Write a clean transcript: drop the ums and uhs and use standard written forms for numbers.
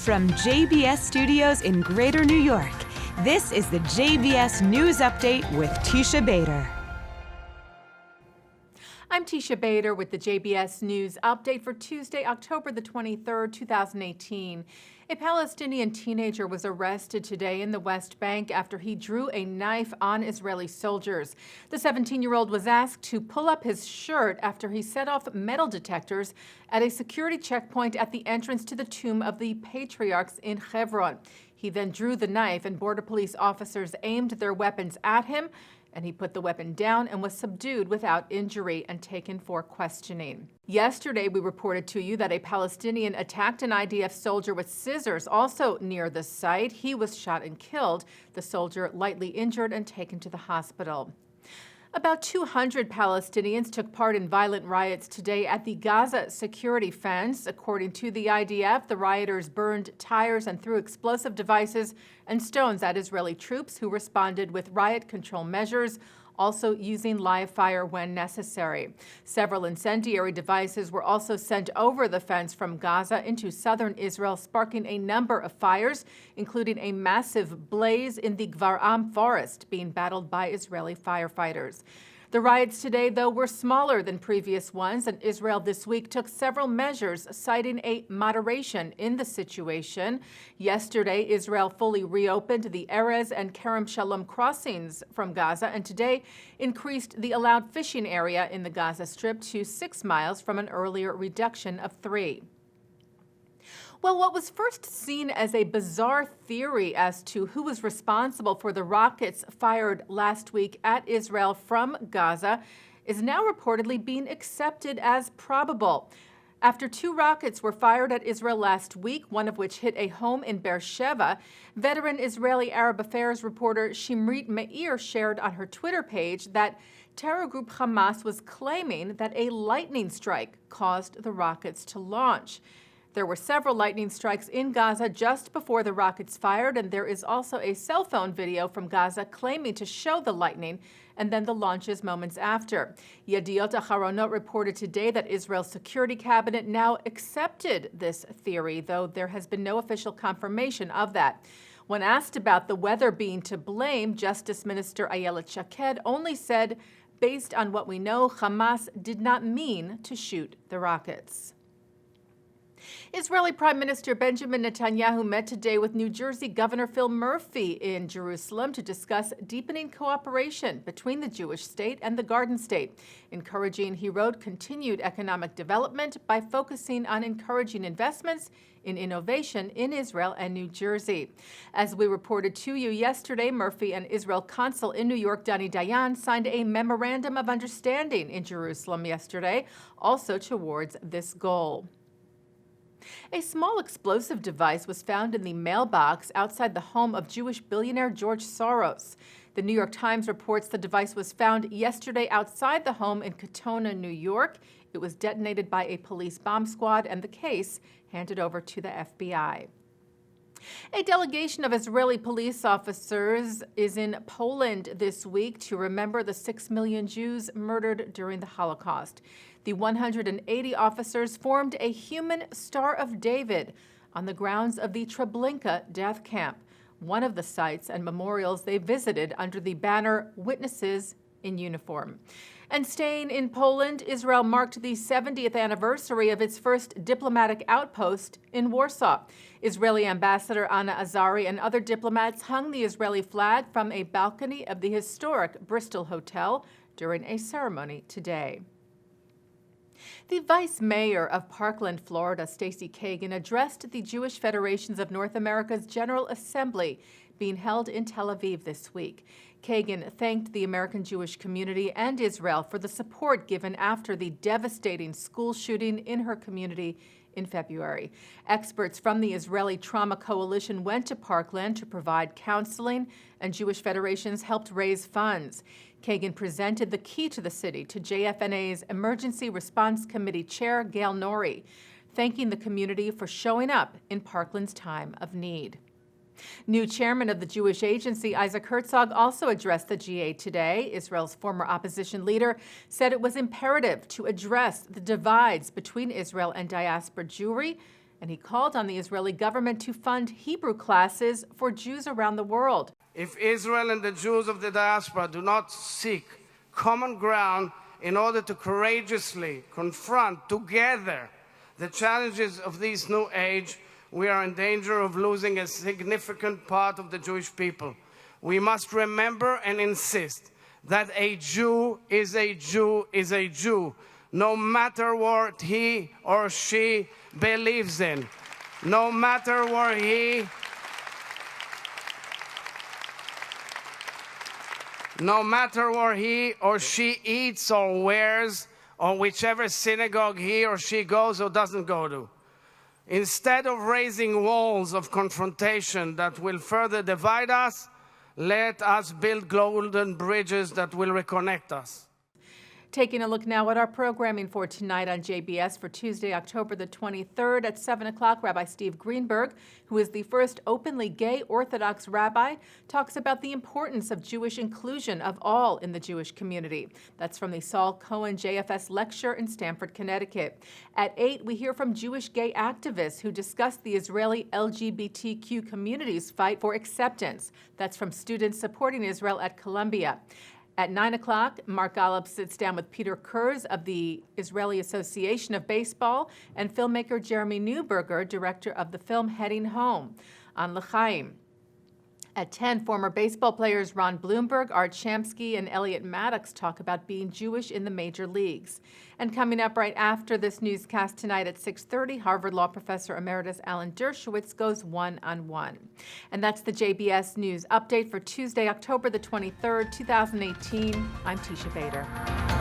From JBS Studios in Greater New York, this is the JBS News Update with Teisha Bader. I'm Teisha Bader with the JBS News Update for Tuesday, October the 23rd, 2018. A Palestinian teenager was arrested today in the West Bank after he drew a knife on Israeli soldiers. The 17-year-old was asked to pull up his shirt after he set off metal detectors at a security checkpoint at the entrance to the Tomb of the Patriarchs in Hebron. He then drew the knife, and Border Police officers aimed their weapons at him, and he put the weapon down and was subdued without injury and taken for questioning. Yesterday, we reported to you that a Palestinian attacked an IDF soldier with scissors also near the site. He was shot and killed, the soldier lightly injured and taken to the hospital. About 200 Palestinians took part in violent riots today at the Gaza security fence. According to the IDF, the rioters burned tires and threw explosive devices and stones at Israeli troops who responded with riot control measures, also using live fire when necessary. Several incendiary devices were also sent over the fence from Gaza into southern Israel, sparking a number of fires, including a massive blaze in the Gvar forest being battled by Israeli firefighters. The riots today, though, were smaller than previous ones, and Israel this week took several measures, citing a moderation in the situation. Yesterday, Israel fully reopened the Erez and Kerem Shalom crossings from Gaza, and today increased the allowed fishing area in the Gaza Strip to 6 miles from an earlier reduction of 3. Well, what was first seen as a bizarre theory as to who was responsible for the rockets fired last week at Israel from Gaza is now reportedly being accepted as probable. After 2 rockets were fired at Israel last week, one of which hit a home in Beersheba, veteran Israeli Arab Affairs reporter Shimrit Meir shared on her Twitter page that terror group Hamas was claiming that a lightning strike caused the rockets to launch. There were several lightning strikes in Gaza just before the rockets fired, and there is also a cell phone video from Gaza claiming to show the lightning and then the launches moments after. Yediot Aharonot reported today that Israel's security cabinet now accepted this theory, though there has been no official confirmation of that. When asked about the weather being to blame, Justice Minister Ayelet Shaked only said, based on what we know, Hamas did not mean to shoot the rockets. Israeli Prime Minister Benjamin Netanyahu met today with New Jersey Governor Phil Murphy in Jerusalem to discuss deepening cooperation between the Jewish state and the Garden State, encouraging, he wrote, continued economic development by focusing on encouraging investments in innovation in Israel and New Jersey. As we reported to you yesterday, Murphy and Israel consul in New York, Dani Dayan, signed a memorandum of understanding in Jerusalem yesterday, also towards this goal. A small explosive device was found in the mailbox outside the home of Jewish billionaire George Soros. The New York Times reports the device was found yesterday outside the home in Katonah, New York. It was detonated by a police bomb squad, and the case handed over to the FBI. A delegation of Israeli police officers is in Poland this week to remember the 6 million Jews murdered during the Holocaust. The 180 officers formed a human Star of David on the grounds of the Treblinka death camp, one of the sites and memorials they visited under the banner Witnesses in Uniform. And staying in Poland, Israel marked the 70th anniversary of its first diplomatic outpost in Warsaw. Israeli Ambassador Anna Azari and other diplomats hung the Israeli flag from a balcony of the historic Bristol Hotel during a ceremony today. The Vice Mayor of Parkland, Florida, Stacey Kagan, addressed the Jewish Federations of North America's General Assembly being held in Tel Aviv this week. Kagan thanked the American Jewish community and Israel for the support given after the devastating school shooting in her community in February. Experts from the Israeli Trauma Coalition went to Parkland to provide counseling, and Jewish federations helped raise funds. Kagan presented the key to the city to JFNA's Emergency Response Committee Chair, Gail Norrie, thanking the community for showing up in Parkland's time of need. New chairman of the Jewish Agency, Isaac Herzog, also addressed the GA today. Israel's former opposition leader said it was imperative to address the divides between Israel and diaspora Jewry and he called on the Israeli government to fund Hebrew classes for Jews around the world. If Israel and the Jews of the diaspora do not seek common ground in order to courageously confront together the challenges of this new age, we are in danger of losing a significant part of the Jewish people. We must remember and insist that a Jew is a Jew is a Jew, no matter what he or she believes in, no matter where he or she eats or wears, or whichever synagogue he or she goes or doesn't go to. Instead of raising walls of confrontation that will further divide us, let us build golden bridges that will reconnect us. Taking a look now at our programming for tonight on JBS for Tuesday, October the 23rd at 7 o'clock, Rabbi Steve Greenberg, who is the first openly gay Orthodox rabbi, talks about the importance of Jewish inclusion of all in the Jewish community. That's from the Saul Cohen JFS lecture in Stamford, Connecticut. At 8, we hear from Jewish gay activists who discuss the Israeli LGBTQ community's fight for acceptance. That's from students supporting Israel at Columbia. At 9 o'clock, Mark Golub sits down with Peter Kurz of the Israeli Association of Baseball and filmmaker Jeremy Neuberger, director of the film Heading Home, on L'chaim. At 10, former baseball players Ron Bloomberg, Art Shamsky, and Elliot Maddox talk about being Jewish in the major leagues. And coming up right after this newscast tonight at 6:30, Harvard Law Professor Emeritus Alan Dershowitz goes one-on-one. And that's the JBS News Update for Tuesday, October the 23rd, 2018. I'm Teisha Bader.